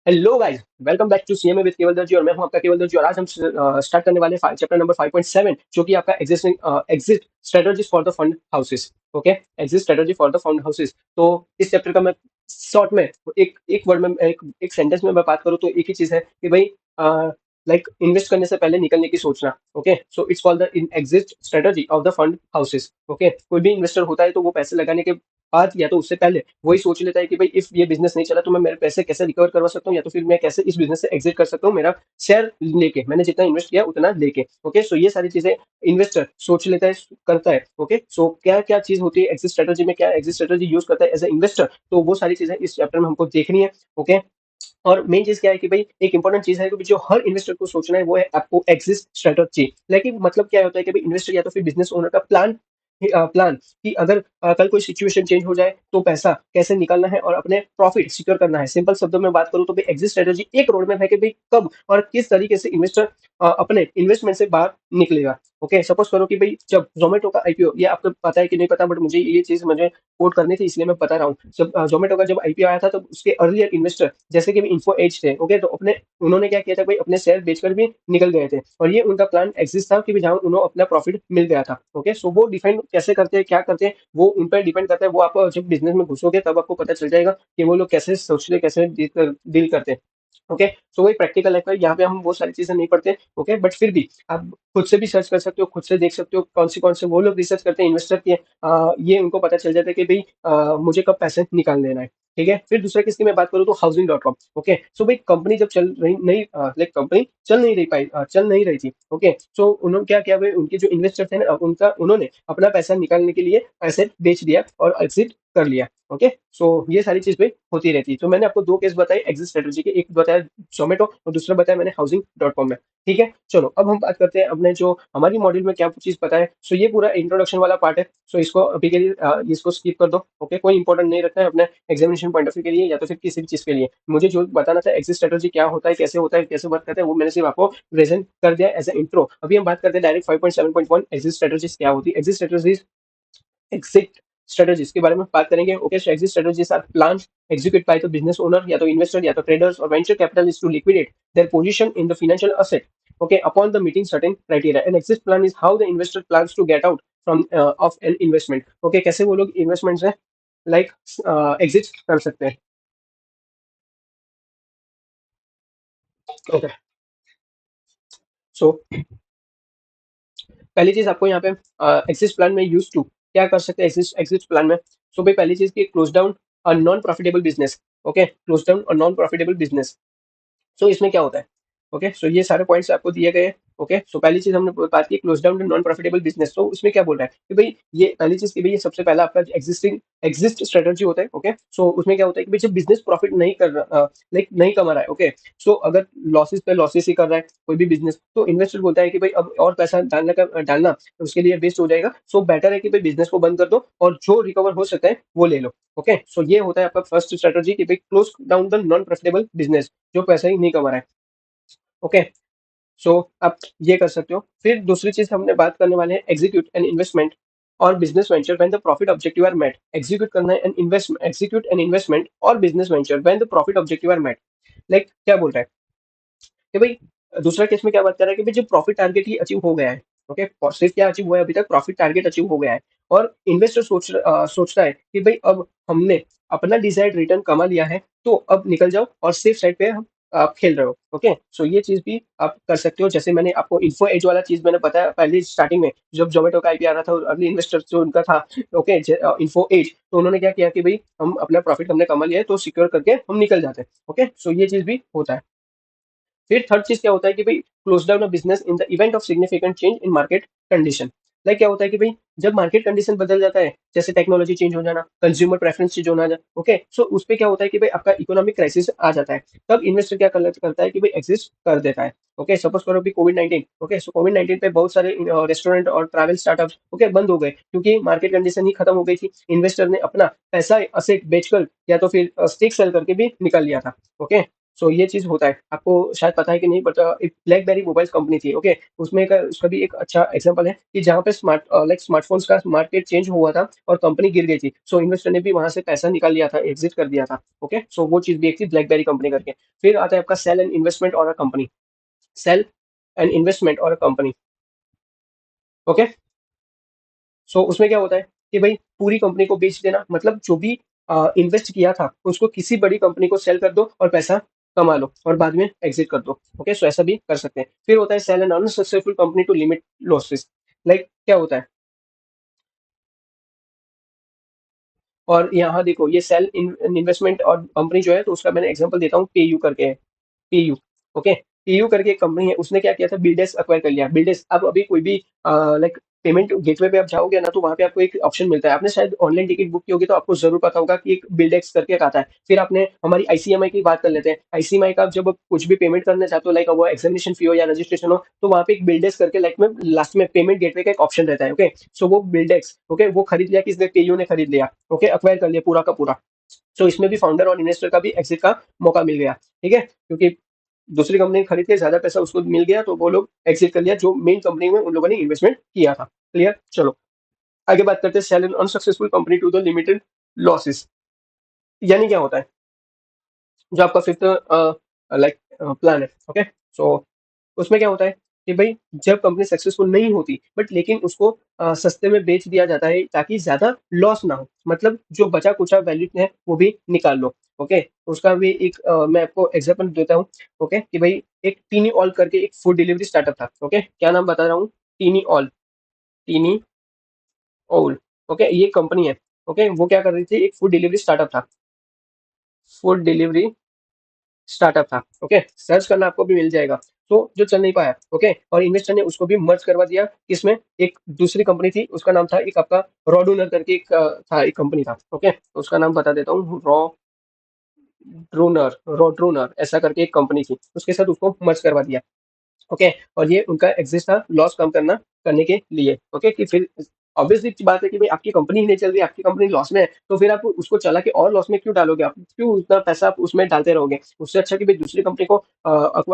Hello guys, welcome back to CMA with Keval Darji और मैं हूं आपका केवल दर्जी। और आज हम स्टार्ट करने वाले चैप्टर नंबर 5.7 जो कि आपका existing exit strategies for the fund houses. Okay, exit strategy for the fund houses. तो इस चैप्टर का मैं शॉर्ट में एक वर्ड में एक सेंटेंस में मैं बात करूं तो एक ही चीज है कि भाई लाइक इन्वेस्ट करने से पहले निकलने की सोचना। Okay, so it's called the exit strategy of the fund houses. Okay, कोई भी इन्वेस्टर होता है तो वो पैसे लगाने के बाद या तो उससे पहले वही सोच लेता है कि भाई इफ ये बिजनेस नहीं चला तो मैं मेरे पैसे कैसे रिकवर करवा सकता हूँ, या तो फिर मैं कैसे इस बिजनेस से एग्जिट कर सकता हूँ, मेरा शेयर लेके, मैंने जितना इन्वेस्ट किया उतना लेके। ओके, सो ये सारी चीजें इन्वेस्टर सोच लेता है, करता है। ओके, सो क्या क्या चीज होती है एग्जिट स्ट्रेटजी में, क्या एग्जिट स्ट्रेटजी यूज करता है एज ए इन्वेस्टर, तो वो सारी चीजें इस चैप्टर में हमको देखनी है। ओके, और मेन चीज क्या है कि भाई एक इंपॉर्टेंट चीज है कि जो हर इन्वेस्टर को सोचना है वो है आपको एग्जिट स्ट्रेटजी। लेकिन मतलब क्या होता है कि भाई इन्वेस्टर या तो फिर बिजनेस ओनर का प्लान कि अगर कल कोई सिचुएशन चेंज हो जाए तो पैसा कैसे निकालना है और अपने प्रॉफिट सिक्योर करना है। सिंपल शब्दों में बात करूं तो भाई एग्जिट स्ट्रेटजी एक रोड मैप है कि भाई कब और किस तरीके से इन्वेस्टर अपने इन्वेस्टमेंट से बाहर निकलेगा। ओके, सपोज करो कि भाई जब जोमेटो का आईपीओ, ये आपको पता है कि नहीं पता, बट मुझे ये चीज मुझे कोट करनी थी इसलिए मैं बता रहा हूँ। जब जोमेटो का जब आईपीओ आया था तो उसके अर्लियर इन्वेस्टर जैसे कि इन्फो एज थे। ओके, तो अपने उन्होंने क्या किया था भाई, अपने शेयर बेचकर भी निकल गए थे और ये उनका प्लान एग्जिस्ट था कि जहां उन्हें अपना प्रॉफिट मिल गया था। ओके, सो वो डिफाइन कैसे करते हैं, क्या करते हैं, वो उन पर डिपेंड करता है। वो आप जब बिजनेस में घुसोगे तब आपको पता चल जाएगा कि वो लोग कैसे सोचते, कैसे डील करते हैं। ओके, सो वही प्रैक्टिकल लाइफ है, यहाँ पे हम वो सारी चीजें नहीं पढ़ते। ओके, बट फिर भी आप खुद से भी सर्च कर सकते हो, खुद से देख सकते हो कौन से वो लोग रिसर्च करते हैं इन्वेस्टर के। ये उनको पता चल जाता है कि भाई मुझे कब पैसे निकाल लेना है। ठीक है, फिर दूसरा किसकी मैं बात करूँ तो हाउसिंग.com। ओके, सो भाई कंपनी जब चल रही नहीं, लाइक कंपनी चल नहीं रही थी। ओके, सो उन्होंने क्या किया भाई, उनके जो इन्वेस्टर थे ना उनका, उन्होंने अपना पैसा निकालने के लिए एसेट बेच दिया और एग्जिट कर लिया। ओके, सो ये सारी चीज पे होती रहती है। तो मैंने आपको दो केस बताए एग्जिट स्ट्रेटजी के, एक बताया जोमेटो और दूसरा बताया मैंने हाउसिंग.com में। ठीक है, चलो अब हम बात करते हैं अपने जो हमारी मॉड्यूल में क्या चीज पता है। सो ये पूरा इंट्रोडक्शन वाला पार्ट है, सो इसको अभी के लिए इसको स्किप कर दो। ओके, कोई इंपॉर्टेंट नहीं रखना है अपने एग्जामिनेशन पॉइंट ऑफ व्यू के लिए या तो फिर किसी भी चीज के लिए। मुझे जो बताना था एग्जिट स्ट्रेटजी क्या होता है, कैसे वर्क करता है, वो मैंने सिर्फ आपको प्रेजेंट कर दिया एज ए इंट्रो। अभी हम बात करते हैं डायरेक्ट 5.7.1 एग्जिट स्ट्रेटजीज क्या होती है। एग्जिट स्ट्रेटजीज के बारे में बात करेंगे। Okay, so exit strategies are plan execute by the business owner या तो investor या तो traders or venture capitalists to liquidate their position in the financial asset, okay, upon the meeting certain criteria. An exit plan is how the investor plans to get out from of an investment. Okay, कैसे वो लोग investment से like exit कर सकते हैं। Okay, सो पहली चीज आपको यहाँ पे एग्जिट प्लान में यूज टू क्या कर सकते हैं एग्जिट प्लान में। सो भाई पहली चीज की close down a non profitable business. Okay, close down a non profitable business. So इसमें क्या होता है। ओके, सो ये सारे पॉइंट्स आपको दिए गए। ओके, सो पहली चीज हमने बात की close down non profitable business. तो उसमें क्या बोल रहा है कि भाई ये पहली चीज की भाई ये सबसे पहला आपका एग्जिस्ट स्ट्रेटजी होता है। ओके, सो उसमें क्या होता है कि भाई जब बिजनेस प्रॉफिट नहीं कर रहा, लाइक नहीं कमा रहा है। ओके, सो अगर लॉसेस पे लॉसेस ही कर रहा है कोई भी बिजनेस, तो इन्वेस्टर बोलता है कि भाई अब और पैसा डालना उसके लिए वेस्ट हो जाएगा। सो बेटर है कि भाई बिजनेस को बंद कर दो और जो रिकवर हो सकता है वो ले लो। ओके, सो ये होता है आपका फर्स्ट स्ट्रेटजी कि भाई close down the non profitable business, जो पैसा ही नहीं कमा रहा है। ओके, सो आप ये कर सकते हो। फिर दूसरी चीज हमने बात करने वाले हैं एग्जीक्यूट एन इन्वेस्टमेंट और business venture when the profit objective are met. Execute an investment और business venture when the profit objective are met. Like क्या बोल रहा है कि भाई दूसरा केस में क्या बात कर रहा है कि भाई जो प्रॉफिट टारगेट ही अचीव हो गया है। ओके, सिर्फ क्या अचीव हुआ है अभी तक, प्रॉफिट टारगेट अचीव हो गया है और इन्वेस्टर सोचता है कि भाई अब हमने अपना डिजायर्ड रिटर्न कमा लिया है, तो अब निकल जाओ और सेफ साइड पे हम आप खेल रहे हो। ओके, सो ये चीज भी आप कर सकते हो। जैसे मैंने आपको इन्फो एज वाला चीज मैंने बताया पहले स्टार्टिंग में, जब जोमेटो का आईपी आ रहा था और अर्ली इन्वेस्टर जो उनका था। ओके, इन्फो एज, तो उन्होंने क्या किया कि भाई हम अपना प्रॉफिट हमने कमा लिया है तो सिक्योर करके हम निकल जाते हैं। ओके, सो ये चीज भी होता है। फिर थर्ड चीज क्या होता है कि भाई close down a business in the event of significant change in market condition. Like क्या होता है कि भाई जब मार्केट कंडीशन बदल जाता है, जैसे टेक्नोलॉजी चेंज हो जाना, कंज्यूमर प्रेफरेंस चेंज होना। ओके, सो उस पे क्या होता है कि भाई आपका इकोनॉमिक क्राइसिस आ जाता है, तब इन्वेस्टर क्या करता है कि भाई एग्जिस्ट कर देता है। ओके, सपोज करो भी कोविड 19। ओके, सो कोविड 19 पे बहुत सारे रेस्टोरेंट और ट्रैवल स्टार्टअप ओके बंद हो गए क्योंकि मार्केट कंडीशन ही खत्म हो गई थी। इन्वेस्टर ने अपना पैसा असेट बेचकर या तो फिर स्टेक सेल करके भी निकल लिया था। ओके, सो ये चीज़ होता है, आपको शायद पता है कि नहीं, बट एक ब्लैकबेरी मोबाइल्स कंपनी थी, ओके? उसमें का उसका भी एक अच्छा एग्जांपल है कि जहाँ पे लाइक स्मार्टफ़ोन्स का मार्केट चेंज हुआ था और कंपनी गिर गई थी। सो इन्वेस्टर ने भी वहाँ से पैसा निकाल लिया था, एग्ज़िट कर दिया था, ओके? सो वो चीज़ भी एक थी ब्लैकबेरी कंपनी करके। फिर आता है आपका cell and investment or a company, sell and investment or a company, okay? So उसमें क्या होता है कि भाई पूरी कंपनी को बेच देना, मतलब जो भी इन्वेस्ट किया था उसको किसी बड़ी कंपनी को सेल कर दो और पैसा कमा लो और बाद में एग्जिट कर दो, ओके? सो ऐसा भी कर सकते हैं। फिर होता है sell an unsuccessful company to limit losses. Like क्या होता है, और यहाँ देखो ये सेल इन्वेस्टमेंट और कंपनी जो है, तो उसका मैंने एग्जांपल देता हूँ, पेयू करके है, पेयू, ओके? पेयू करके एक कंपनी है, उसने क्या किया था, बिल्डेस एक्वायर कर लिया। बिल्डेस, अब अभी कोई भी लाइक पेमेंट गेटवे पे आप जाओगे ना, तो वहाँ पे आपको एक ऑप्शन मिलता है। आपने शायद ऑनलाइन टिकट बुक की होगी, तो आपको जरूर पता होगा कि एक बिल्डेक्स करके एक आता है। फिर आपने हमारी आईसीएमआई की बात कर लेते हैं। आईसीएमआई का आप जब कुछ भी पेमेंट करना चाहते हो, लाइक वो एग्जामिनेशन फी हो या रजिस्ट्रेशन हो, तो वहाँ पे एक बिल्डेक्स करके लाइक में लास्ट में पेमेंट गेटवे का एक ऑप्शन रहता है, ओके? सो वो बिल्डेक्स, ओके, वो खरीद लिया, किसने? पेयू ने खरीद लिया, ओके, अक्वायर कर लिया पूरा का पूरा। सो इसमें भी फाउंडर और इन्वेस्टर का भी एग्जिट का मौका मिल गया, ठीक है? क्योंकि दूसरी कंपनी खरीद के ज्यादा पैसा उसको मिल गया, तो वो लोग एग्जिट कर लिया, जो मेन कंपनी में उन लोगों ने इन्वेस्टमेंट किया था। क्लियर? चलो आगे बात करते हैं, sell an unsuccessful company to the limited losses. यानी क्या होता है, जो आपका फिफ्थ लाइक प्लान है, ओके? सो उसमें क्या होता है कि भाई जब कंपनी सक्सेसफुल नहीं होती, बट लेकिन उसको सस्ते में बेच दिया जाता है ताकि ज्यादा लॉस ना हो, मतलब जो बचा कुचा वैल्यू है वो भी निकाल लो, ओके? उसका भी एक मैं आपको एग्जांपल देता हूँ, ओके? कि भाई एक टीनी ऑल करके एक फूड डिलीवरी स्टार्टअप था, ओके? क्या नाम बता रहा हूँ? TinyOwl, TinyOwl, okay? ये कंपनी है, ओके? वो क्या कर रही थी, एक फूड डिलीवरी स्टार्टअप था, फूड डिलीवरी स्टार्टअप था, ओके? सर्च करना, आपको भी मिल जाएगा। तो जो चल नहीं पाया, ओके, और इन्वेस्टर ने उसको भी मर्ज करवा दिया, किसमें? एक दूसरी कंपनी थी, उसका नाम था एक आपका रॉडूनर करके एक था, एक कंपनी था, ओके? तो उसका नाम बता देता हूँ, रॉड्रूनर ऐसा करके एक कंपनी थी, उसके साथ उसको मर्ज करवा दिया, ओके? और ये उनका एग्जिट था, लॉस कम करने के लिए, ओके? कि फिर ऑब्वियसली सी बात है कि भाई आपकी कंपनी ही नहीं चल रही, आपकी कंपनी लॉस में है, तो फिर आप उसको चला के और लॉस में क्यों डालोगे? आप क्यों उतना पैसा आप उसमें डालते रहोगे? उससे अच्छा कि भाई दूसरी कंपनी को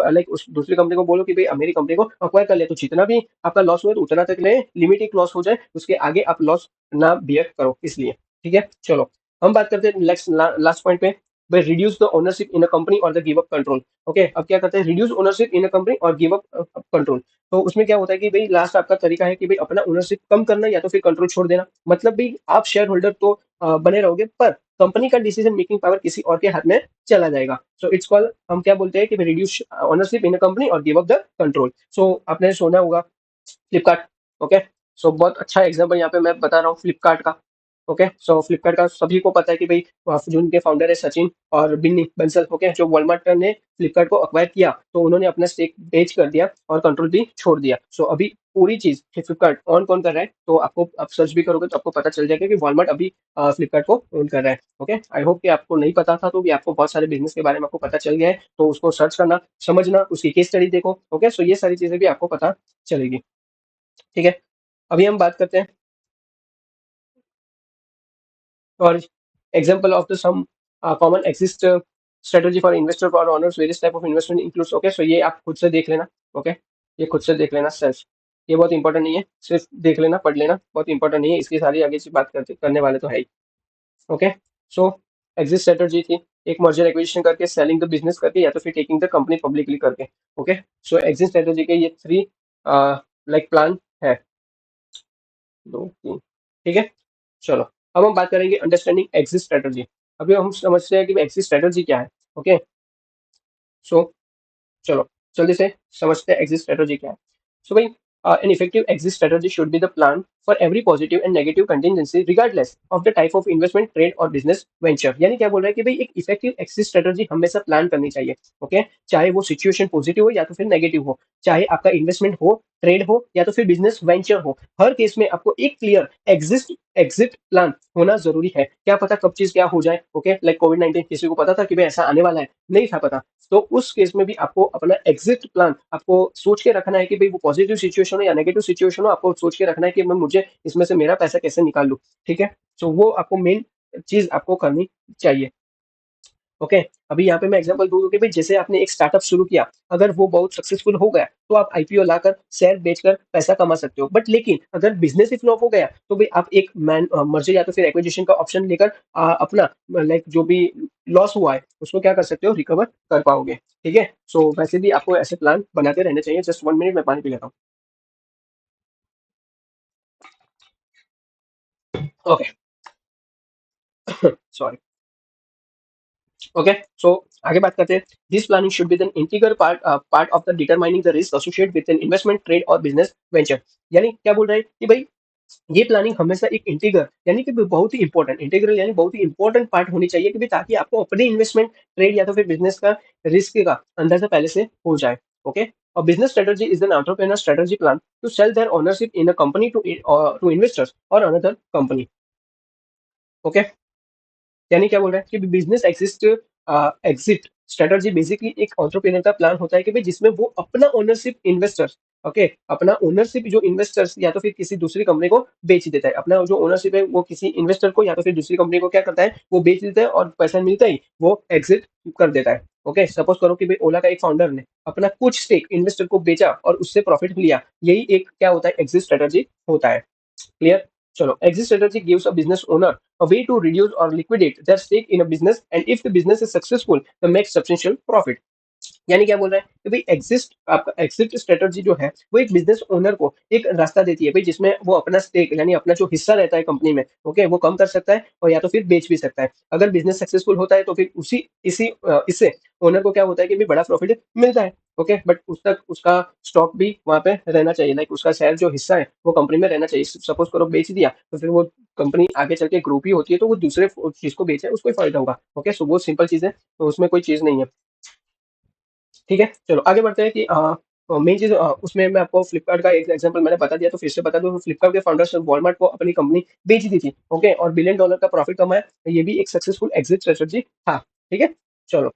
लाइक उस दूसरी कंपनी को बोलो कि भाई मेरी कंपनी को अक्वायर कर ले, तो जितना भी आपका लॉस हुआ तो उतना तक ले, लिमिट एक लॉस हो जाए, उसके आगे आप लॉस ना बियर करो, इसलिए। ठीक है, चलो हम बात करते हैं नेक्स्ट लास्ट पॉइंट पे, भाई reduce the ownership in a company और the give up control. Okay, अब क्या करते हैं, reduce ownership in a company और गिव अप कंट्रोल। तो उसमें क्या होता है कि भाई लास्ट आपका तरीका है कि भाई अपना ओनरशिप कम करना या तो फिर कंट्रोल छोड़ देना, मतलब भाई आप शेयर होल्डर तो बने रहोगे, पर कंपनी का डिसीजन मेकिंग पावर किसी और के हाथ में चला जाएगा। सो इट्स कॉल, हम क्या बोलते हैं कि reduce ownership in a company और गिव अप द कंट्रोल। सो आपने सुना होगा फ्लिपकार्ट, ओके? सो बहुत अच्छा एग्जांपल यहाँ पे मैं बता रहा हूँ फ्लिपकार्ट का, ओके? सो फ्लिपकार्ट का सभी को पता है कि भाई जो उनके फाउंडर है सचिन और बिन्नी बंसल, ओके? जो वॉलमार्ट ने फ्लिपकार्ट को अक्वायर किया, तो उन्होंने अपना स्टेक बेच कर दिया और कंट्रोल भी छोड़ दिया। सो अभी पूरी चीज फ्लिपकार्ट ऑन कौन कर रहा है, तो आपको आप सर्च भी करोगे तो आपको पता चल जाएगा कि वॉलमार्ट अभी फ्लिपकार्ट को ओन कर रहा है, ओके? आई होप कि आपको नहीं पता था, तो भी आपको बहुत सारे बिजनेस के बारे में आपको पता चल गया है, तो उसको सर्च करना, समझना, उसकी केस स्टडी देखो, ओके? सो ये सारी चीजें भी आपको पता चलेगी, ठीक है? अभी हम बात करते हैं और example of the sum common exist strategy for investor for owners various type of investment includes, okay? So ये आप खुद से देख लेना, ओके? ये खुद से देख लेना सेल्फ, ये बहुत इंपॉर्टेंट नहीं है, सिर्फ देख लेना, पढ़ लेना, बहुत इंपॉर्टेंट नहीं है, इसकी सारी आगे से बात करने वाले तो है ही, ओके? सो एग्जिट स्ट्रेटजी थी एक मर्जर एक्विजिशन करके, सेलिंग द बिजनेस करके, या तो फिर टेकिंग द कंपनी पब्लिकली करके, ओके? सो एग्जिट स्ट्रेटजी के ये थ्री लाइक प्लान है, दो तीन, ठीक है? चलो अब हम बात करेंगे अंडरस्टैंडिंग एग्जिट स्ट्रेटजी। अभी हम समझते हैं कि एग्जिट स्ट्रेटजी क्या है, ओके? सो चलो जल्दी से समझते हैं एग्जिट स्ट्रेटजी क्या है। सो भाई an effective exit strategy should be the plan for every positive and negative contingency regardless of the type of investment trade or business venture। यानी क्या बोल रहा है कि भाई एक इफेक्टिव एक्सिट स्ट्रेटजी हमेशा प्लान करनी चाहिए, ओके? चाहे वो सिचुएशन पॉजिटिव हो या तो फिर नेगेटिव हो, चाहे आपका इन्वेस्टमेंट हो, ट्रेड हो या तो फिर बिजनेस वेंचर हो, हर केस में आपको एक क्लियर एग्जिट प्लान होना जरूरी है। क्या पता कब चीज क्या हो जाए, ओके? लाइक कोविड-19, किसी को पता था कि भाई ऐसा आने वाला है? नहीं था पता। तो उस केस में भी आपको अपना एग्जिट प्लान आपको सोच के रखना है कि भाई वो पॉजिटिव सिचुएशन हो या नेगेटिव सिचुएशन हो, आपको सोच के रखना है कि मैं मुझे इसमें से मेरा पैसा कैसे निकाल लूं, ठीक है? तो वो आपको मेन चीज आपको करनी चाहिए। ओके। अभी यहाँ पे मैं एग्जांपल दूँ कि भाई जैसे आपने एक स्टार्टअप शुरू किया, अगर वो बहुत सक्सेसफुल हो गया, तो आप आईपीओ लाकर शेयर बेचकर पैसा कमा सकते हो। बट लेकिन अगर बिज़नेस ही फ्लॉप हो गया, तो भाई आप एक मर्जर या तो फिर एक्विजिशन का ऑप्शन लेकर अपना लाइक जो भी लॉस हुआ है, उसको क्या कर सकते हो, रिकवर कर पाओगे। ठीक है? सो वैसे भी आपको ऐसे प्लान बनाते रहने चाहिए। जस्ट 1 मिनट मैं पानी पी लेता हूँ। Okay, sorry. ओके, सो आगे बात करते हैं। This planning should be an integral part of the determining the risk associated with an investment, trade और बिजनेस वेंचर। यानी क्या बोल रहा है कि भाई ये प्लानिंग हमेशा एक इंटीग्रल यानी कि बहुत ही इंपॉर्टेंट, इंटीग्रल यानी बहुत ही इंपॉर्टेंट पार्ट होनी चाहिए कि भाई ताकि आपको अपने इन्वेस्टमेंट, ट्रेड या तो फिर बिजनेस का रिस्क का अंदाजा पहले से हो जाए। Okay. A business strategy is an entrepreneur strategy plan to sell their ownership in a company to investors or another company. Okay. यानी क्या बोल रहा है कि बिजनेस एग्जिट स्ट्रेटजी बेसिकली एक एंटरप्रेन्योर का प्लान होता है कि भाई जिसमें वो अपना ओनरशिप इन्वेस्टर्स, ओके, अपना ओनरशिप जो इन्वेस्टर्स या तो फिर किसी दूसरी कंपनी को बेच देता है। अपना जो ओनरशिप है वो किसी इन्वेस्टर को या तो फिर दूसरी कंपनी को क्या करता है, वो बेच देता है और पैसा मिलता ही वो एग्जिट कर देता है। ओके, सपोज करो कि भाई ओला का एक फाउंडर ने अपना कुछ स्टेक इन्वेस्टर को बेचा और उससे प्रॉफिट लिया। यही एक क्या होता है, एग्जिट स्ट्रेटजी होता है। Clear? Chalo. Exit strategy gives a business owner a way to reduce or liquidate their stake in a business, and if the business is successful, they make substantial profit. यानी क्या बोल रहा है कि भाई आपका एग्जिट स्ट्रेटजी जो है वो एक बिजनेस ओनर को एक रास्ता देती है भाई जिसमें वो अपना स्टेक यानी अपना जो हिस्सा रहता है कंपनी में, ओके, वो कम कर सकता है और या तो फिर बेच भी सकता है। अगर बिजनेस सक्सेसफुल होता है तो फिर इससे ओनर को क्या होता है कि भाई बड़ा प्रॉफिट मिलता है। ओके, बट उस तक उसका स्टॉक भी वहां पे रहना चाहिए, लाइक उसका शेयर जो हिस्सा है वो कंपनी में रहना चाहिए। सपोज करो बेच दिया तो फिर वो कंपनी आगे चल के ग्रुप ही होती है, तो वो दूसरे जिसको बेचे उसको ही फायदा होगा। ओके, सो वो सिंपल चीज है, तो उसमें कोई चीज नहीं है। ठीक है, चलो आगे बढ़ते हैं कि मेन चीज उसमें मैं आपको फ्लिपकार्ट का एक एग्जांपल मैंने बता दिया, तो फिर से बता दूं, फ्लिपकार्ट के फाउंडर्स वॉलमार्ट को अपनी कंपनी बेच दी थी। ओके, और बिलियन डॉलर का प्रॉफिट कमाया, तो ये भी एक सक्सेसफुल एग्जिट स्ट्रेटजी था। ठीक है, चलो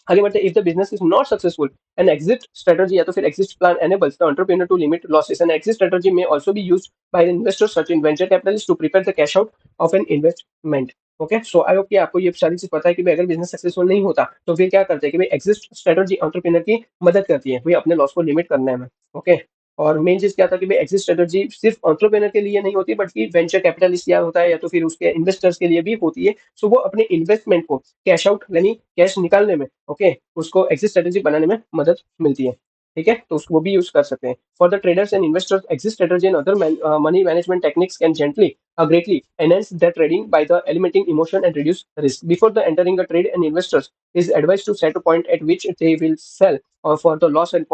आगे बढ़ते हैं। If the business is not successful, an exit strategy या तो फिर exit plan enables the entrepreneur to limit losses. An exit strategy may also be used by investors such as venture capitalists to prepare the cash out of an investment. Okay, so I hope कि आपको ये सारी चीज पता है कि भाई अगर बिजनेस सक्सेसफुल नहीं होता तो फिर क्या करते हैं कि भाई एग्जिट स्ट्रेटजी एंटरप्रेन्योर की मदद करती है भाई अपने लॉस को लिमिट करने में। ओके, और मेन चीज क्या था कि भाई एग्जिट स्ट्रेटजी सिर्फ एंटरप्रेन्योर के लिए नहीं होती बल्कि वेंचर कैपिटलिस्ट या होता है या तो फिर उसके इन्वेस्टर्स के लिए भी होती है। सो वो अपने इन्वेस्टमेंट को कैश आउट यानी कैश निकालने में, ओके, उसको एग्जिट स्ट्रेटजी बनाने में मदद मिलती है। ठीक है, तो उसको वो भी यूज कर सकते हैं। For the traders and investors, exit strategy and other money management techniques can gently greatly enhance their trading by the eliminating emotion and reduce risk. Before the entering a trade, and investors is advised to set a point at which they will sell or for the loss and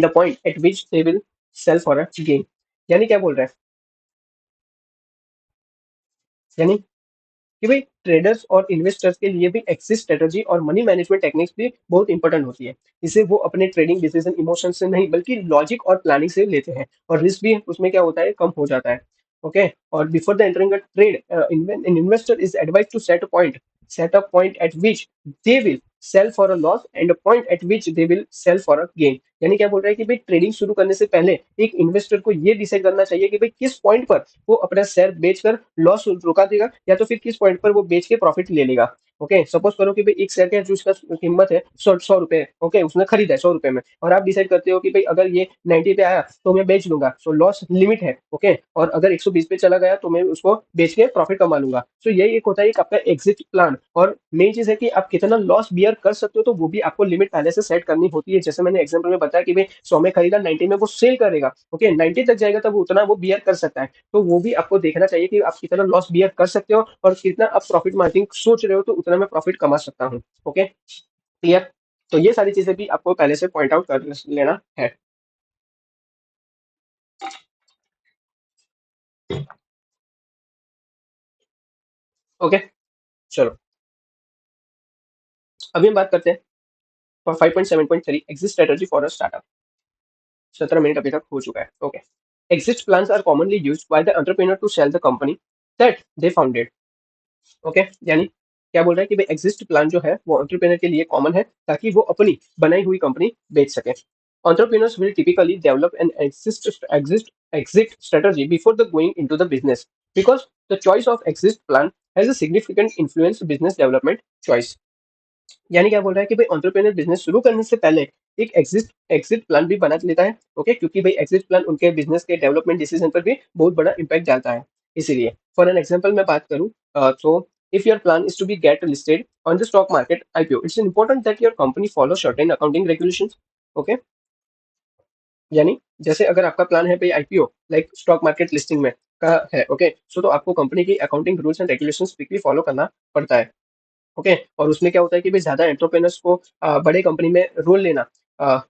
a point at which they will sell for a gain. यानी क्या बोल रहा है, यानी कि भाई traders और investors के लिए भी एक्सिस स्ट्रेटजी और मनी मैनेजमेंट टेक्निक्स भी बहुत इंपॉर्टेंट होती है। इसे वो अपने ट्रेडिंग डिसीजन इमोशन से नहीं बल्कि लॉजिक और प्लानिंग से लेते हैं, और रिस्क भी उसमें क्या होता है, कम हो जाता है। ओके, और before the entering a trade, an investor is advised to set a point at which they will sell for a loss and a point at which they will sell for a gain. यानी क्या बोल रहा है कि भाई trading शुरू करने से पहले एक इन्वेस्टर को ये डिसाइड करना चाहिए कि भाई किस पॉइंट पर वो अपना शेयर बेचकर लॉस रुका देगा या तो फिर किस पॉइंट पर वो बेच के प्रॉफिट ले लेगा। ओके, सपोज करो कि भाई एक शेयर का जो उसका कीमत है 100 रुपए, ओके, उसने खरीदा है 100 रुपए में, और आप डिसाइड करते हो कि भाई अगर ये 90 पे आया तो मैं बेच लूंगा, सो लॉस लिमिट है। ओके, और अगर 120 पे चला गया तो मैं उसको बेच के प्रॉफिट कमा लूंगा। सो यही एक होता है एक आपका एग्जिट प्लान। और मेन चीज है कि आप कितना लॉस बियर कर सकते हो, तो वो भी आपको लिमिट पहले से सेट करनी होती है। जैसे मैंने एग्जाम्पल में बताया कि भाई 100 में खरीदा, 90 में वो सेल करेगा, ओके, 90 तक जाएगा तब उतना वो बियर कर सकता है। तो वो भी आपको देखना चाहिए कि आप कितना लॉस बियर कर सकते हो और कितना आप प्रॉफिट मार्जिन सोच रहे हो, तो उतना मैं प्रॉफिट कमा सकता हूँ। Okay, clear? तो ये सारी चीजें भी आपको पहले से पॉइंट आउट कर लेना है। ओके, चलो अभी हम बात करते हैं 5.7.3 exit strategy for a startup. 17 minute अभी तक हो चुका है। Okay, exit plans are commonly used by the entrepreneur to sell the company that they founded. Okay, यानी क्या बोल रहा है कि भाई एग्जिट प्लान जो है वो एंटरप्रेन्योर के लिए कॉमन है ताकि वो अपनी बनाई हुई कंपनी बेच सके। Entrepreneurs will typically develop an exit strategy before the going into the business because the choice of exit plan has a significant influence business development choice. यानी क्या बोल रहा है कि भाई एंटरप्रेन्योर बिजनेस शुरू करने से पहले एक एग्जिट एग्जिट प्लान भी बना लेता है। ओके, क्योंकि भाई एग्जिट प्लान उनके बिजनेस के डेवलपमेंट डिसीजन पर भी बहुत बड़ा इंपैक्ट डालता है। इसीलिए फॉर एन एग्जांपल मैं बात करूं, तो if your plan is to be get listed on the stock market IPO, it's important that your company follow certain accounting regulations. Okay, यानी जैसे अगर आपका प्लान है भाई IPO like stock market listing में का है, ओके, सो तो आपको कंपनी की accounting rules and regulations strictly follow करना पड़ता है। ओके, और उसमें क्या होता है कि भाई ज्यादा एंटरप्रेन्योर्स को बड़े कंपनी में रोल लेना,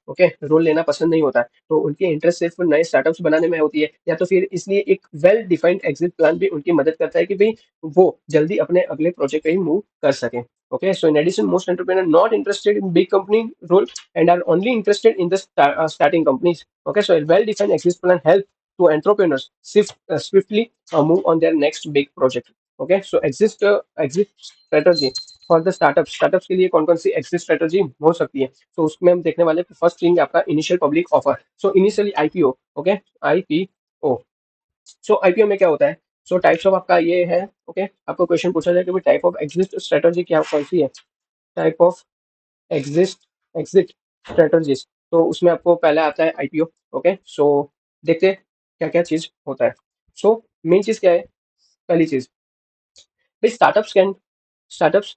ओके, रोल लेना पसंद नहीं होता है, तो उनकी इंटरेस्ट सिर्फ नए स्टार्टअप्स बनाने में होती है, या तो फिर इसलिए एक वेल डिफाइंड एग्जिट प्लान भी उनकी मदद करता है कि भाई वो जल्दी अपने अगले प्रोजेक्ट पे ही मूव कर सके। Okay, so in addition most entrepreneur not interested in big company role and are only interested in the starting companies. Okay, so a well-defined exit plan help to entrepreneurs swiftly move on their next big project. Okay, so exit strategy for the startups के लिए कौन कौन सी exit strategy हो सकती है, तो उसमें हम देखने वाले फर्स्ट थिंग आपका initial public offer. So initially IPO. Okay, IPO. So IPO में क्या होता है, सो टाइप्स ऑफ आपका ये है। ओके, आपको क्वेश्चन पूछा जाए कि टाइप ऑफ एग्जिट स्ट्रेटजी क्या कौन सी है, type of exist exit strategies, तो उसमें आपको पहला आता है आईपीओ। ओके, सो देखते हैं क्या क्या चीज होता है। सो मेन चीज क्या है, पहली चीज, भाई startups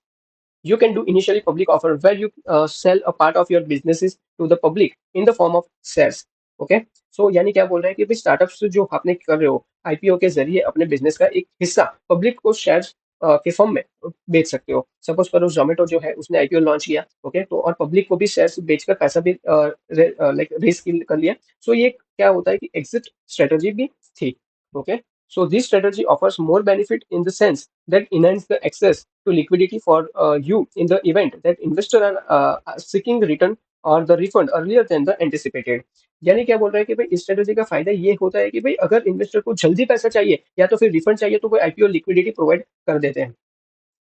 you can do initially public offer where you sell a part of your businesses to the public in the form of shares. Okay, so यानी क्या बोल रहे हैं कि भाई स्टार्टअप्स जो आपने कर रहे हो आईपीओ के जरिए अपने बिजनेस का एक हिस्सा पब्लिक को शेयर्स के फॉर्म में बेच सकते हो। सपोज करो जोमेटो जो है उसने आईपीओ लॉन्च किया, ओके, तो और पब्लिक को भी शेयर्स बेचकर पैसा भी लाइक रेस कर लिया। सो ये क्या होता है कि एग्जिट स्ट्रेटजी भी थी। Okay, so this strategy offers more benefit in the sense that enhance the access to liquidity for you in the event that investor are seeking return or the refund earlier than the anticipated. यानी क्या बोल रहा है कि भाई इस strategy का फायदा ये होता है कि भाई अगर इन्वेस्टर को जल्दी पैसा चाहिए या तो फिर रिफंड चाहिए तो वो आईपीओ लिक्विडिटी प्रोवाइड कर देते हैं।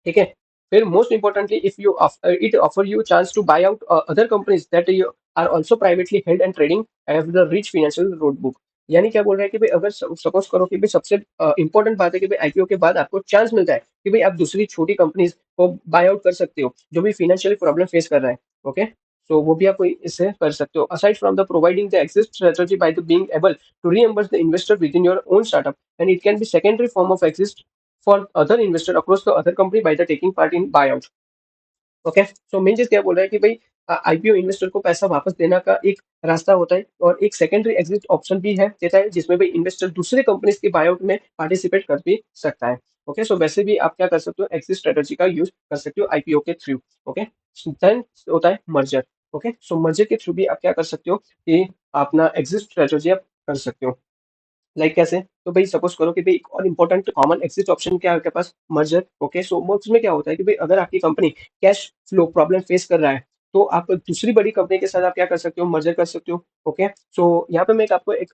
ठीक है, फिर most importantly if you it offer you chance to buy out other companies that you are also privately held and trading have the rich financial road book. यानी क्या बोल रहा है कि भाई अगर सपोज करो कि भाई सबसे इंपॉर्टेंट बात है कि भाई आईपीओ के बाद आपको चांस मिलता है कि भाई आप दूसरी छोटी कंपनीज को बाय आउट कर सकते हो जो भी फाइनेंशियल प्रॉब्लम फेस कर रहा है। ओके, सो वो भी आप इससे कर सकते हो। Aside from the providing the exit strategy by the being able to reimburse the investor with in your own startup, and it can be secondary form of exit for other investor across the other company by the taking part in buyout। Okay, so main चीज क्या बोल रहा है कि भाई IPO investor को पैसा वापस देना का एक रास्ता होता है और एक सेकेंडरी एग्जिट ऑप्शन भी है देता है जिसमें भाई इन्वेस्टर दूसरे कंपनीज के बायआउट में पार्टिसिपेट कर भी सकता है। ओके, सो वैसे भी आप क्या कर सकते हो, एग्जिट स्ट्रेटजी का यूज कर सकते हो आईपीओ के थ्रू। ओके, देन होता है मर्जर। ओके, सो मर्जर के थ्रू भी आप क्या कर सकते हो कि अपना एग्जिट स्ट्रेटजी आप कर सकते हो। लाइक कैसे, तो भाई सपोज करो कि भाई एक और इंपॉर्टेंट कॉमन एग्जिट ऑप्शन क्या है आपके पास, मर्जर। ओके, सो उसमें क्या होता है कि भाई अगर आपकी company cash flow problem face कर रहा है तो आप दूसरी बड़ी कंपनी के साथ आप क्या कर सकते हो, मर्जर कर सकते हो। ओके, सो यहाँ पे मैं एक आपको एक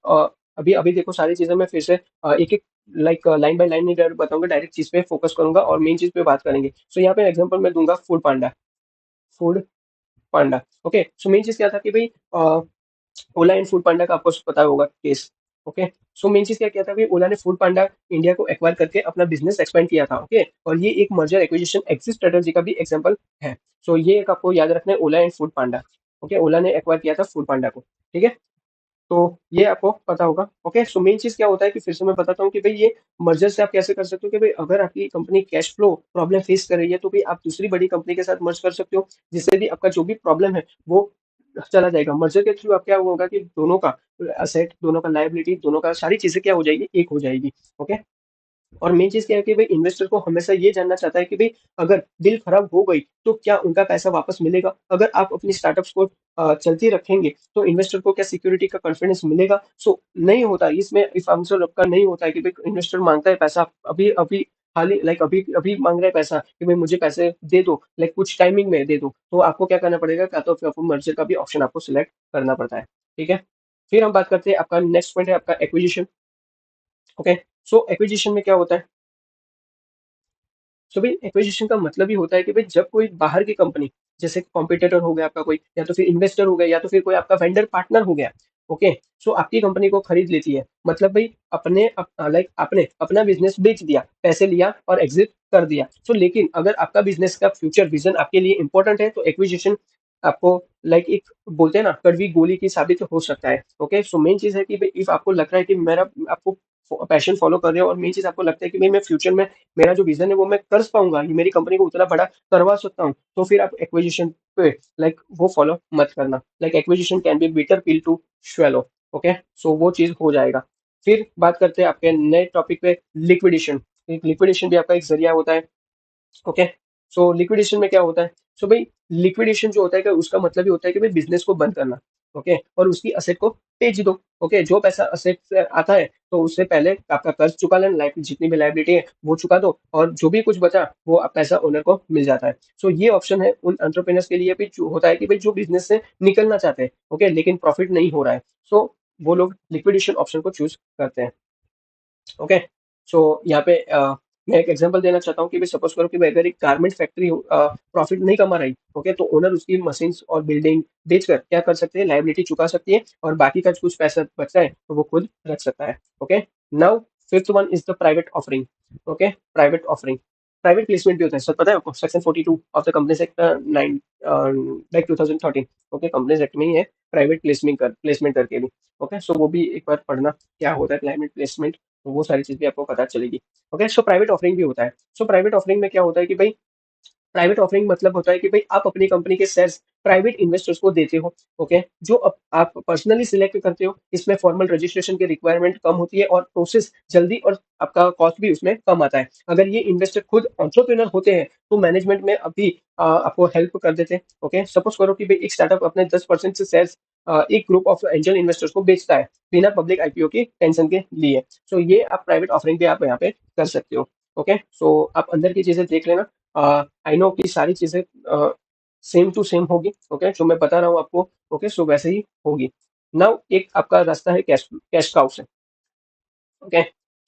अभी अभी देखो सारी चीजें मैं फिर से एक एक लाइक लाइन बाय लाइन नहीं बताऊंगा, डायरेक्ट चीज पे फोकस करूंगा और मेन चीज पे बात करेंगे। सो यहाँ पे एग्जांपल मैं दूंगा फूड पांडा। फूड पांडा। ओके, सो मेन चीज क्या था कि भाई ओला एंड फूड पांडा का आपको पता होगा केस। ओके, सो मेन चीज क्या किया था कि ओला ने फूड पांडा इंडिया को एक्वायर करके अपना बिजनेस एक्सपेंड किया था। ओके, और ये एक मर्जर एक्विजिशन एग्जिट स्ट्रेटजी का भी एग्जांपल है। सो ये एक आपको याद रखना है, ओला एंड फूड पांडा। ओके, ओला ने एक्वायर किया था फूड पांडा को। ठीक है, तो ये आपको पता होगा। ओके, सो मेन चीज क्या होता है कि फिर से मैं बताता हूँ कि भाई ये मर्जर से आप कैसे कर सकते हो कि भाई अगर आपकी company cash flow problem face कर रही है तो भाई आप दूसरी बड़ी कंपनी के साथ मर्ज कर सकते हो जिससे भी आपका जो भी प्रॉब्लम है वो चला जाएगा। मर्जर के थ्रू अब क्या होगा कि दोनों का असेट, दोनों का लायबिलिटी, दोनों का सारी चीजें क्या हो जाएगी, एक हो जाएगी। ओके, और मेन चीज क्या है कि भाई इन्वेस्टर को हमेशा ये जानना चाहता है कि भाई अगर डील खराब हो गई तो क्या उनका पैसा वापस मिलेगा। अगर आप अपनी स्टार्टअप्स को चलती रखेंगे तो इन्वेस्टर को क्या सिक्योरिटी का कॉन्फिडेंस मिलेगा। सो नहीं होता इसमें, इफ आंसर आपका नहीं होता है कि भाई इन्वेस्टर मांगता है पैसा अभी अभी खाली लाइक अभी अभी मांग रहा है पैसा कि भाई मुझे पैसे दे दो, लाइक कुछ टाइमिंग में दे दो, तो आपको क्या करना पड़ेगा, क्या तो फिर आपको मर्जर का भी ऑप्शन आपको सिलेक्ट करना पड़ता है। ठीक है, फिर हम बात करते हैं आपका नेक्स्ट पॉइंट है आपका एक्विजिशन। ओके, सो एक्विजिशन में क्या होता है, सो भाई एक्विजिशन का मतलब ही होता है कि भाई जब कोई बाहर की कंपनी जैसे कॉम्पिटिटर हो गया आपका कोई, या तो फिर इन्वेस्टर हो गया, या तो फिर कोई आपका वेंडर पार्टनर हो गया, ओके। सो आपकी कंपनी को खरीद लेती है, मतलब भाई लाइक आपने अपना बिजनेस बेच दिया, पैसे लिया और एग्जिट कर दिया। सो लेकिन अगर आपका बिजनेस का फ्यूचर विजन आपके लिए इंपॉर्टेंट है तो एक्विजिशन आपको लाइक एक बोलते हैं ना कड़वी गोली की साबित हो सकता है। ओके, सो मेन चीज है कि भाई इफ आपको लग रहा है कि मेरा आपको पैशन फॉलो कर रहे हो और मेन चीज आपको लगता है कि भाई मैं फ्यूचर में मेरा जो विजन है वो मैं कर पाऊंगा, ये मेरी कंपनी को उतना बड़ा करवा सकता हूँ, तो फिर आप एक्विजिशन पे लाइक वो फॉलो मत करना। Like acquisition can be bitter pill to swallow. Okay, so वो चीज हो जाएगा। फिर बात करते हैं आपके नए टॉपिक पे, लिक्विडेशन। लिक्विडेशन भी आपका एक जरिया होता है। ओके, सो लिक्विडेशन में क्या होता है? सो भाई लिक्विडेशन जो होता है कि उसका मतलब ही होता है कि भाई बिजनेस को बंद करना। ओके, और उसकी असेट को बेच दो। ओके, जो पैसा असेट से आता है तो उससे पहले आपका कर्ज चुका लेना, लाइफ जितनी भी लाइबिलिटी है वो चुका दो, और जो भी कुछ बचा वो पैसा ओनर को मिल जाता है। सो ये ऑप्शन है उन एंटरप्रेन्योर्स के लिए भी जो होता है कि भाई जो बिजनेस से निकलना चाहते हैं, ओके, लेकिन प्रॉफिट नहीं हो रहा है, सो वो लोग लिक्विडेशन ऑप्शन को चूज करते हैं। ओके, सो यहाँ पे मैं एक एग्जांपल देना चाहता हूँ कि भाई सपोज करो कि भाई अगर एक गारमेंट फैक्ट्री प्रॉफिट नहीं कमा रही, ओके, तो ओनर उसकी मशीन्स और बिल्डिंग बेचकर क्या कर सकते हैं, लायबिलिटी चुका सकती है, और बाकी का कुछ पैसा बचता है तो वो खुद रख सकता है। Okay, now fifth one is the private offering. Okay, private offering, private placement भी होता है, सब पता है आपको, section 42 of the companies act 9 like 2013। Okay, companies act में ही है प्राइवेट प्लेसमेंट करके भी। ओके, सो वो भी एक बार पढ़ना क्या होता है प्राइवेट प्लेसमेंट, तो वो सारी चीज भी आपको पता चलेगी। ओके, सो प्राइवेट ऑफरिंग भी होता है। सो प्राइवेट ऑफरिंग में क्या होता है कि भाई प्राइवेट ऑफरिंग मतलब होता है कि भाई आप अपनी कंपनी के शेयर्स प्राइवेट इन्वेस्टर्स को देते हो। ओके, जो आप पर्सनली सिलेक्ट करते हो, इसमें फॉर्मल रजिस्ट्रेशन की रिक्वायरमेंट कम होती है और प्रोसेस जल्दी, और आपका कॉस्ट भी उसमें कम आता है। अगर ये इन्वेस्टर खुद एंटरप्रेन्योर होते हैं तो मैनेजमेंट में अभी आपको हेल्प कर देते हैं। ओके, सपोज करो कि भाई एक स्टार्टअप अपने 10% से शेयर्स एक ग्रुप ऑफ एंजल इन्वेस्टर्स को बेचता है बिना पब्लिक आईपीओ की टेंशन के लिए। सो ये आप प्राइवेट ऑफरिंग भी आप यहाँ पे कर सकते हो। ओके, सो आप अंदर की चीजें देख लेना। आई नो कि सारी चीजें सेम टू सेम होगी। ओके, जो मैं बता रहा हूँ आपको, ओके, सो वैसे ही होगी। नाउ एक आपका रास्ता है कैश कैश काउ से। ओके,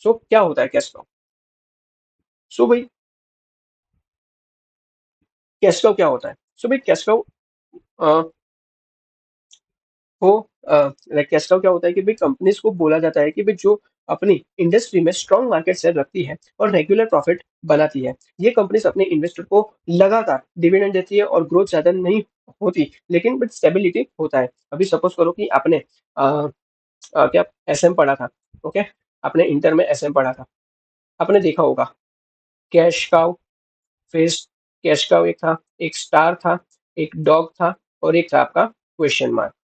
सो क्या होता है कैश काउ? सो भाई कैश काउ क्या होता है? सो भाई कैश काउ को कैश काउ क्या होता है कि भाई कंपनीज को बोला जाता है कि भाई जो अपनी इंडस्ट्री में स्ट्रॉन्ग मार्केट शेयर रखती है और रेगुलर प्रॉफिट बनाती है, ये कंपनीज अपने इन्वेस्टर को लगातार डिविडेंड देती है और ग्रोथ ज्यादा नहीं होती लेकिन बट स्टेबिलिटी होता है। अभी सपोज करो कि आपने क्या एसएम पढ़ा था। ओके, आपने इंटर में एसएम पढ़ा था, आपने देखा होगा कैश काउ, फिर कैश काउ एक था, एक स्टार था, एक डॉग था, और एक था आपका question mark.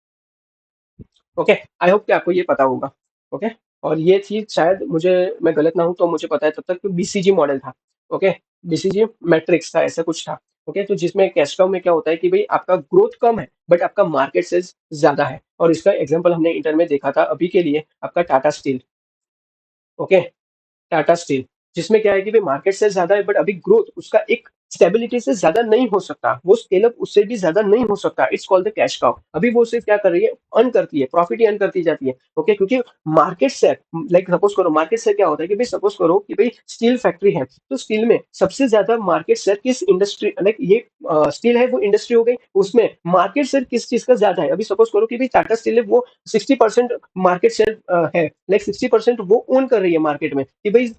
Okay, I hope कि आपको ये पता होगा। ओके, और ये चीज शायद मुझे, मैं गलत ना हूं तो मुझे पता है तब तक, तो बीसीजी मॉडल था। ओके, बीसीजी मैट्रिक्स था, ऐसा कुछ था। ओके, तो जिसमें कैश काउ में क्या होता है कि भाई आपका ग्रोथ कम है बट आपका मार्केट से ज्यादा है, और इसका एग्जांपल हमने इंटर में देखा था अभी के लिए आपका Tata steel. Okay, Tata steel, जिसमें क्या है कि भाई मार्केट से ज्यादा है बट अभी ग्रोथ उसका एक स्टेबिलिटी से ज्यादा नहीं हो सकता, वो स्केल अप उससे भी ज्यादा नहीं हो सकता, it's called the cash cow. अभी वो सिर्फ क्या कर रही है, अर्न करती है, प्रॉफिट ही अर्न करती जाती है। ओके, क्योंकि मार्केट से लाइक सपोज करो, मार्केट से क्या होता है कि भाई सपोज करो कि भाई स्टील फैक्ट्री है, तो स्टील में सबसे ज्यादा मार्केट शेयर किस इंडस्ट्री, लाइक ये स्टील है वो इंडस्ट्री हो गई, उसमें मार्केट शेयर किस चीज का ज्यादा है? अभी सपोज करो कि भाई टाटा स्टील है, वो 60% मार्केट शेयर है, लाइक 60% वो ओन कर रही है मार्केट में, कि भाई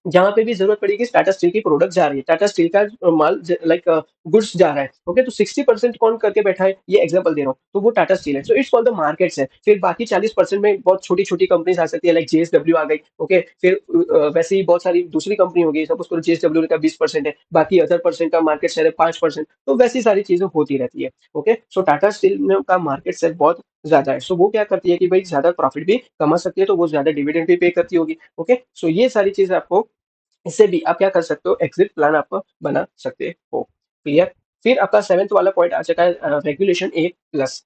जहां पे भी जरूरत पड़ेगी टाटा स्टील की प्रोडक्ट जा रही है, टाटा स्टील का माल लाइक गुड्स जा रहा है। ओके, तो 60% कौन करके बैठा है, ये एग्जांपल दे रहा हूँ, तो वो टाटा स्टील है। So it's called the markets है। फिर बाकी 40% में बहुत छोटी छोटी कंपनीज आ सकती है, लाइक जेएसडब्ल्यू आ गई। ओके, फिर वैसे ही बहुत सारी दूसरी कंपनी होगी, सपोज करो जेएसडब्ल्यू का 20% है, बाकी अदर परसेंट का मार्केट शेयर है 5%, तो वैसी सारी चीजें होती रहती है। ओके, सो टाटा स्टील का मार्केट शेयर बहुत ज्यादा है, सो वो क्या करती है कि भाई ज्यादा प्रॉफिट भी कमा सकती है, तो वो ज्यादा डिविडेंड भी पे करती होगी। ओके, सो ये सारी चीजें आपको, इससे भी आप क्या कर सकते हो, एग्जिट प्लान आप बना सकते हो। क्लियर? फिर आपका सेवेंथ वाला पॉइंट आ जाता है रेगुलेशन ए प्लस।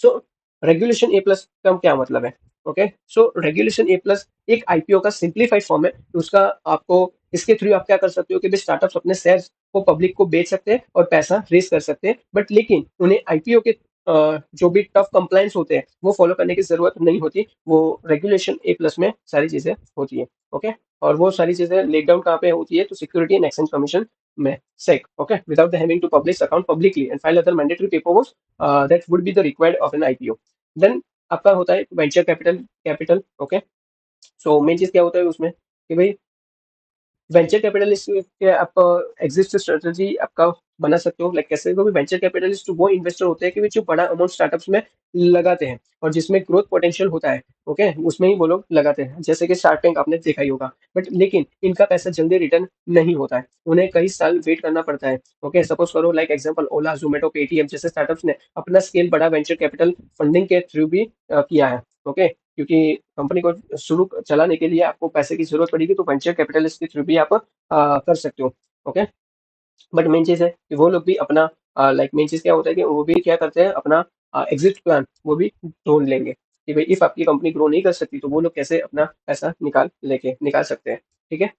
सो रेगुलेशन ए प्लस का क्या मतलब है? ओके, सो रेगुलेशन ए प्लस एक आईपीओ का सिंप्लीफाइड फॉर्म है। उसका आपको, इसके थ्रू आप क्या कर सकते हो कि भी स्टार्टअप्स अपने शेयर्स को पब्लिक को बेच सकते हैं और पैसा रेस कर सकते हैं, बट लेकिन उन्हें आईपीओ के जो भी टफ कंप्लाइंस होते हैं वो फॉलो करने की जरूरत नहीं होती, वो रेगुलेशन ए प्लस में सारी चीजें होती है। ओके, और वो सारी चीजें लेक डाउन कहाँ पे होती है, तो सिक्योरिटी एंड एक्सचेंज कमीशन में, SEC. Okay, without the having to publish account publicly and file other mandatory paper that would be the required of an IPO. Then आपका होता है venture capital capital okay. So main चीज क्या होता है उसमें कि भाई वेंचर कैपिटलिस्ट के आप एग्जिस्ट स्ट्रेटजी आपका बना सकते हो। लाइक कैसे, क्योंकि वेंचर कैपिटलिस्ट वो इन्वेस्टर होते हैं कि जो बड़ा अमाउंट स्टार्टअप्स में लगाते हैं और जिसमें ग्रोथ पोटेंशियल होता है। ओके, उसमें ही वो लोग लगाते हैं, जैसे कि शार्क टैंक आपने देखा ही होगा। बट लेकिन इनका पैसा जल्दी रिटर्न नहीं होता है, उन्हें कई साल वेट करना पड़ता है। ओके, सपोज करो लाइक एग्जांपल ओला, जोमेटो, पेटीएम जैसे स्टार्टअप्स ने अपना स्केल बड़ा वेंचर कैपिटल फंडिंग के थ्रू भी किया है। ओके, क्योंकि कंपनी को शुरू चलाने के लिए आपको पैसे की जरूरत पड़ेगी, तो वेंचर कैपिटलिस्ट के थ्रू भी आप कर सकते हो। ओके, बट मेन चीज है कि वो लोग भी अपना लाइक मेन चीज क्या होता है कि वो भी क्या करते हैं, अपना एग्जिट प्लान वो भी ढूंढ लेंगे कि भाई इफ आपकी कंपनी ग्रो नहीं कर सकती तो वो लोग कैसे अपना पैसा निकाल सकते हैं। ठीक है,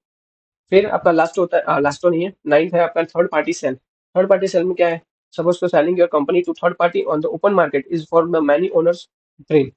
फिर आपका लास्ट होता है, लास्ट तो नहीं है, नाइन्थ है आपका third party sale. Third party sale में क्या है? सपोज तो selling your company to third party on the open market is for the many owners dream.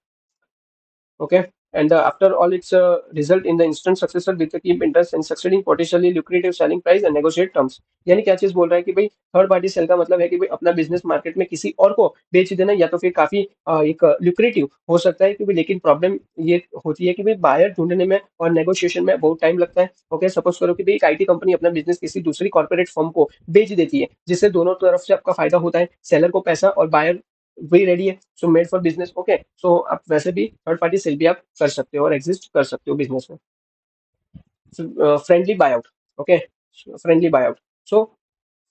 Okay, and after all, it's a result in the instant successor with the keep interest and succeeding potentially lucrative selling price and negotiate terms। यानी क्या चीज बोल रहा है कि भाई third party cell का मतलब है कि भाई अपना बिजनेस मार्केट में किसी और को बेच देना, या तो फिर काफी एक ल्यूक्रेटिव हो सकता है कि भाई, लेकिन प्रॉब्लम ये होती है कि भाई बायर ढूंढने में और नेगोशिएशन में बहुत टाइम लगता है। ओके, सपोज करो कि भाई एक आईटी कंपनी अपना बिजनेस किसी दूसरी कॉर्पोरेट फर्म को बेच देती है, जिससे दोनों तरफ से आपका फायदा होता है, सेलर को पैसा और बायर वही रेडी है। So made for business. Okay, so आप वैसे भी थर्ड पार्टी सेल भी आप कर सकते हो और एग्जिस्ट कर सकते हो बिजनेस में। Friendly bye out. Okay, friendly bye out. सो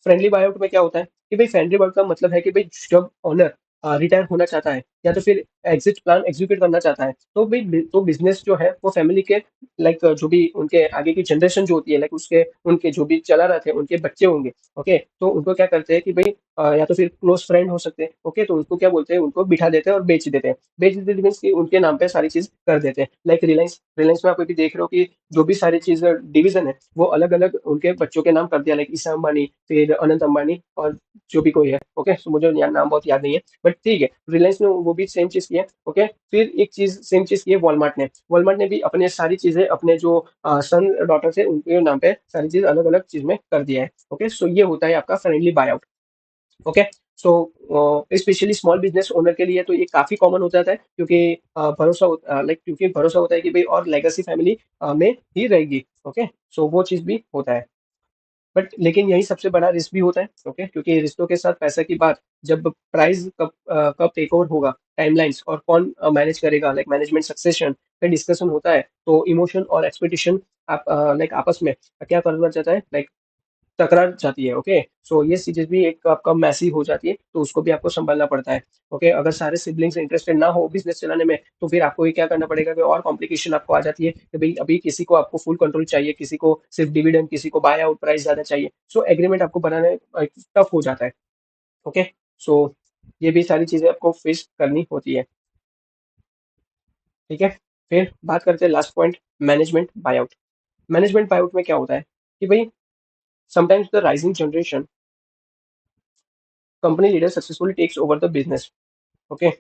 फ्रेंडली बायआउट में क्या होता है कि भाई फ्रेंडली बायआउट का मतलब है कि भाई जब ओनर रिटायर होना चाहता है या तो फिर एग्जिट प्लान एग्जीक्यूट करना चाहता है, तो भाई तो बिजनेस जो है वो फैमिली के लाइक जो भी उनके आगे की जनरेशन जो होती है, लाइक उसके उनके जो भी चला रहे थे उनके बच्चे होंगे। ओके, तो उनको क्या करते हैं कि भाई या तो फिर क्लोज फ्रेंड हो सकते हैं। ओके, तो उनको क्या बोलते हैं, उनको बिठा देते हैं और बेच देते मीन्स कि उनके नाम पे सारी चीज कर देते हैं। लाइक रिलायंस रिलायंस में आप अभी देख रहे हो कि जो भी सारी चीज डिवीजन है वो अलग अलग उनके बच्चों के नाम कर दिया, लाइक ईसा अंबानी, फिर अनंत अंबानी और जो भी कोई है। ओके, सो मुझे नाम बहुत याद नहीं है, बट ठीक है, रिलायंस ने वो भी सेम चीज की है। ओके, फिर एक चीज सेम चीज की है वॉलमार्ट ने भी अपने सारी चीजें अपने जो सन डॉटर थे उनके नाम पे सारी चीज अलग अलग चीज में कर दिया है। ओके, सो ये होता है आपका friendly bye out. Okay, so specially small business owner के लिए तो ये काफी कॉमन हो जाता है, क्योंकि क्योंकि भरोसा होता है कि भाई और लेगेसी फैमिली में ही रहेगी। ओके, सो वो चीज भी होता है। बट लेकिन यही सबसे बड़ा रिस्क भी होता है। ओके, क्योंकि रिश्तों के साथ पैसा की बात, जब प्राइस कब टेक ओवर होगा, टाइमलाइंस और कौन मैनेज करेगा, लाइक मैनेजमेंट सक्सेशन पे डिस्कशन होता है, तो इमोशन और एक्सपेक्टेशन आप लाइक आपस में क्या करना चाहता है, लाइक टकरा जाती है। ओके, सो ये चीजें भी एक आपका मैसी हो जाती है, तो उसको भी आपको संभालना पड़ता है। ओके, अगर सारे सिबलिंग्स इंटरेस्टेड ना हो बिजनेस चलाने में, तो फिर आपको ये क्या करना पड़ेगा कि और कॉम्प्लिकेशन आपको आ जाती है कि भाई अभी किसी को आपको फुल कंट्रोल चाहिए, किसी को सिर्फ डिविडेंड, किसी को बाय आउट प्राइस ज्यादा चाहिए। सो एग्रीमेंट आपको बनाने टफ हो जाता है। ओके, सो ये भी सारी चीजें आपको फेस करनी होती है। ठीक है, फिर बात करते हैं last point, management buy out. Management buy out में क्या होता है कि भाई sometimes the rising generation company leader successfully takes over the business. Okay,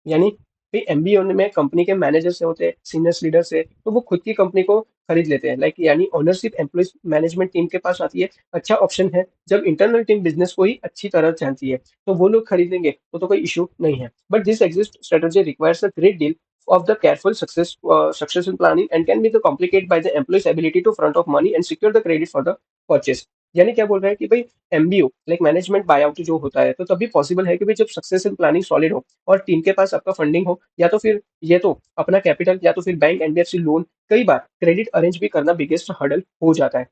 यानी भाई एमबीए में कंपनी के मैनेजर से होते हैं, सीनियर्स लीडर से, तो वो खुद की कंपनी को खरीद लेते हैं। लाइक यानी ओनरशिप एम्प्लॉइज मैनेजमेंट टीम के पास आती है। अच्छा ऑप्शन है जब इंटरनल टीम बिजनेस को ही अच्छी तरह जानती है, तो वो लोग खरीदेंगे तो कोई इशू नहीं है। But this exist strategy requires a great deal of the careful succession planning and can be the complicated by the employee's ability to front of money and secure the credit for the purchase। यानी क्या बोल रहा है कि भाई MBO like management buyout जो होता है, तो तभी पॉसिबल है कि भाई जब सक्सेशन प्लानिंग सॉलिड हो और टीम के पास आपका फंडिंग हो, या तो फिर ये तो अपना कैपिटल, या तो फिर बैंक एनबीएफसी लोन, कई बार क्रेडिट अरेंज भी करना बिगेस्ट हर्डल हो जाता है।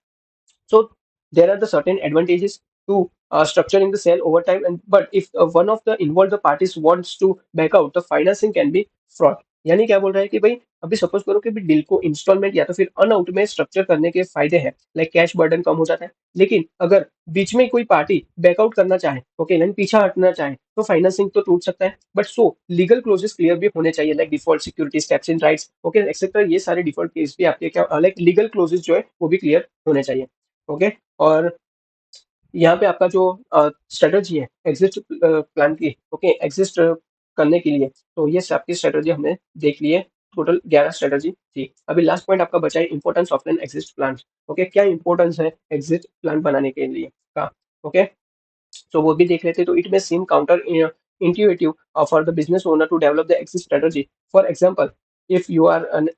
So there are the certain advantages to structuring the sale over time, and but if one of the involved the parties wants to back out, the financing can be fraud। यानी क्या बोल रहा है कि भाई अभी सपोज करो कि डील को इंस्टॉलमेंट या तो फिर अनआउट में स्ट्रक्चर करने के फायदे हैं, लाइक कैश बर्डन कम हो जाता है। लेकिन अगर बीच में कोई पार्टी बैकआउट करना चाहे, ओके, यानी पीछा हटना चाहे, तो फाइनेंसिंग तो टूट सकता है। But so legal clauses clear भी होने चाहिए, like default securities, caps in rights, okay etcetera. ये सारे डिफॉल्ट केस भी आपके क्या लाइक लीगल क्लोजेस जो है वो भी क्लियर होने चाहिए। ओके, और यहाँ पे आपका जो स्ट्रेटजी है एग्जिस्ट प्लान की, ओके, एग्जिस्ट करने के लिए, तो ये आपकी स्ट्रेटजी हमने देख ली है। टोटल 11 स्ट्रेटजी थी। अभी लास्ट पॉइंट आपका बचा है importance of an exit plan. Okay, क्या इंपॉर्टेंस है एग्जिट प्लान बनाने के लिए का? ओके, तो वो भी देख लेते हैं। तो इट में सीम counter intuitive for the business owner to develop the exit strategy. For example, if you are an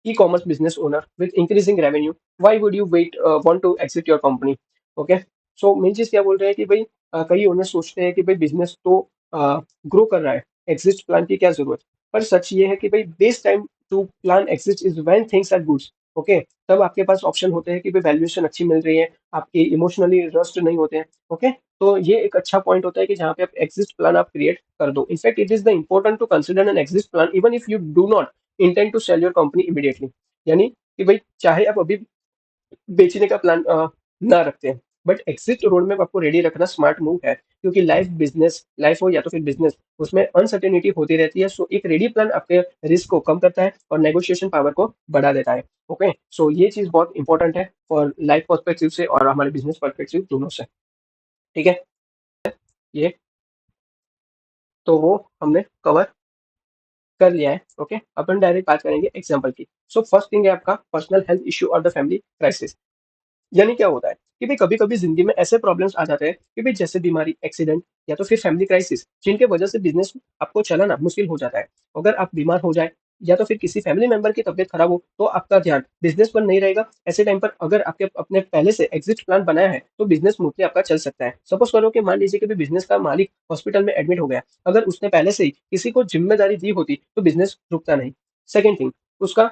e-commerce business owner with increasing revenue, why would you want to exit your company? Okay, so main चीज क्या बोल रहे हैं कि भाई कई owner सोचते हैं कि भाई बिजनेस तो ग्रो कर रहा है, एग्जिट प्लान की क्या जरूरत। पर सच ये है कि भाई best time to plan exit is when things are goods. Okay, तब आपके पास ऑप्शन होते हैं कि भाई वैल्यूएशन अच्छी मिल रही है, आपके इमोशनली रस्ट नहीं होते हैं। ओके, तो ये एक अच्छा पॉइंट होता है कि जहाँ पे आप एग्जिट प्लान आप क्रिएट कर दो। In fact it is the important to consider an exit plan even if you do not intend to sell your company immediately. यानी कि भाई चाहे आप अभी बेचने का प्लान ना रखते हैं, बट एग्जिट रोड मैप आपको रेडी रखना स्मार्ट मूव है, क्योंकि लाइफ हो या तो फिर बिजनेस, उसमें अनसर्टेनिटी होती रहती है। सो एक रेडी प्लान आपके रिस्क को कम करता है और नेगोशिएशन पावर को बढ़ा देता है। ओके, सो ये चीज बहुत इंपॉर्टेंट है फॉर लाइफ पर्सपेक्टिव से और हमारे बिजनेस पर्सपेक्टिव दोनों से। ठीक है, ये तो वो हमने कवर कर लिया है। ओके, अपन डायरेक्ट बात करेंगे एग्जाम्पल की। सो फर्स्ट थिंग है आपका पर्सनल हेल्थ इश्यू और द फैमिली क्राइसिस। यानी क्या होता है कि भाई कभी कभी जिंदगी में ऐसे प्रॉब्लम्स आ जाते हैं कि भाई जैसे बीमारी, एक्सीडेंट या तो फिर फैमिली क्राइसिस, जिनके वजह से बिजनेस आपको चलाना मुश्किल हो जाता है। अगर आप बीमार हो जाए या तो फिर किसी फैमिली मेंबर की तबीयत खराब हो तो आपका ध्यान बिजनेस पर नहीं रहेगा। ऐसे टाइम पर अगर आपके अपने पहले से एग्जिट प्लान बनाया है तो बिजनेस स्मूथली आपका चल सकता है। सपोज करो कि मान लीजिए कि भी बिजनेस का मालिक हॉस्पिटल में एडमिट हो गया, अगर उसने पहले से ही किसी को जिम्मेदारी दी होती तो बिजनेस रुकता नहीं। सेकेंड थिंग, उसका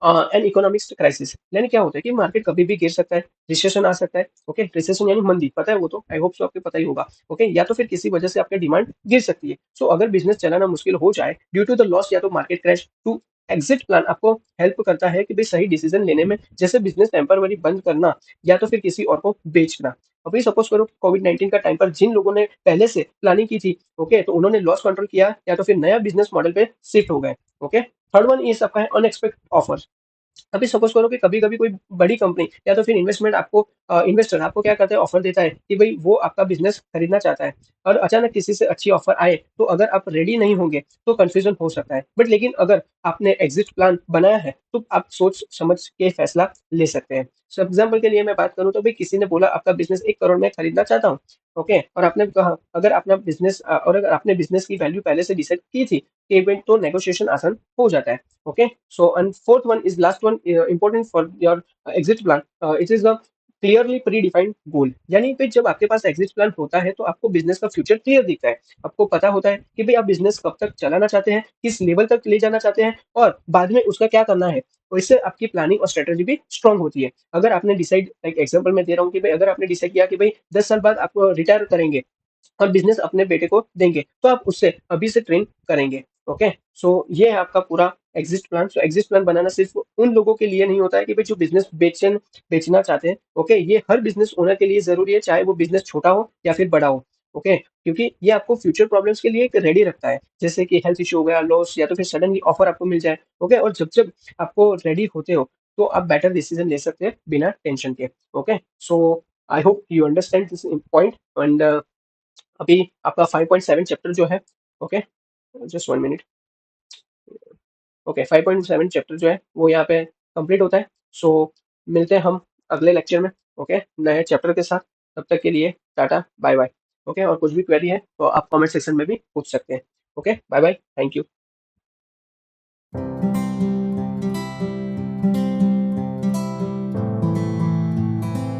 एन इकोनॉमिक्स क्राइसिस, यानी क्या होता है कि मार्केट कभी भी गिर सकता है, रिसेशन आ सकता है। ओके, रिसेशन यानी मंदी, पता है वो तो, आई होप सो आपको पता ही होगा। ओके, या तो फिर किसी वजह से आपकी डिमांड गिर सकती है। सो अगर बिजनेस चलाना मुश्किल हो जाए ड्यू टू द लॉस या तो market crash, to exit plan आपको हेल्प करता है कि भाई सही डिसीजन लेने में, जैसे बिजनेस टेम्पररी बंद करना या तो फिर किसी और को बेचना। अभी सपोज करो कोविड-19 का टाइम पर जिन लोगों ने पहले से प्लानिंग की थी, ओके, तो उन्होंने लॉस कंट्रोल किया या तो फिर नया बिजनेस मॉडल पे शिफ्ट हो गए। ओके, थर्ड वन इज आपका है अनएक्सपेक्टेड ऑफर। अभी सपोज करो कि कभी-कभी कोई बड़ी कंपनी या तो फिर इन्वेस्टमेंट आपको इन्वेस्टर आपको क्या करता है, ऑफर देता है कि भई वो आपका बिज़नेस खरीदना चाहता है और अचानक किसी से अच्छी ऑफर आए, तो अगर आप रेडी नहीं होंगे, तो कन्फ्यूज़न हो सकता है। बट लेकिन अगर आपने एग्ज़िट प्लान बनाया है, तो आप सोच समझ के फैसला ले सकते हैं। सो एग्ज़ाम्पल के लिए मैं बात करूँ तो भई किसी ने बोला आपका बिज़नेस 1 करोड़ में खरीदना चाहता हूँ, ओके? और आपने कहा अगर अपना बिज़नेस और अगर आपने बिज़नेस की वैल्यू पहले से डिसाइड की थी, पेमेंट तो नेगोशिएशन आसान हो जाता है। Okay, so and fourth one is last one, important for your exit plan. It is the clearly pre defined goal. यानी कि जब आपके पास एग्जिट प्लान होता है तो आपको बिजनेस का फ्यूचर क्लियर दिखता है। आपको पता होता है कि भाई आप बिजनेस कब तक चलाना चाहते हैं, किस लेवल तक ले जाना चाहते हैं और बाद में उसका क्या करना है। तो इससे आपकी प्लानिंग और स्ट्रेटेजी भी स्ट्रांग होती है। अगर आपने डिसाइड, लाइक एग्जांपल मैं दे रहा हूँ कि भाई अगर आपने डिसाइड किया कि भाई 10 साल बाद आप रिटायर करेंगे और बिजनेस अपने बेटे को देंगे, तो आप उससे अभी से ट्रेन करेंगे। ओके, सो ये है आपका पूरा एग्जिट प्लान। सो एग्जिट प्लान बनाना सिर्फ उन लोगों के लिए नहीं होता है कि भाई जो बिजनेस बेचना चाहते हैं। ओके, ये हर बिजनेस ओनर के लिए जरूरी है, चाहे वो बिजनेस छोटा हो या फिर बड़ा हो। ओके, क्योंकि ये आपको फ्यूचर प्रॉब्लम्स के लिए एक रेडी रखता है, जैसे कि हेल्थ इशू हो गया, लॉस या तो फिर सडनली ऑफर आपको मिल जाए। ओके, और जब जब आपको रेडी होते हो तो आप बेटर डिसीजन ले सकते हैं बिना टेंशन के। Okay, so I hope you understand this point. And अभी आपका 5.7 चैप्टर जो है, okay, just 1 minute. Okay, 5.7 chapter जो है वो यहाँ पे कंप्लीट होता है। सो मिलते हैं हम अगले लेक्चर में, ओके, नए चैप्टर के साथ। तब तक के लिए टाटा बाय बाय। ओके, और कुछ भी क्वेरी है तो आप कमेंट सेक्शन में भी पूछ सकते हैं। Okay, bye bye, thank you.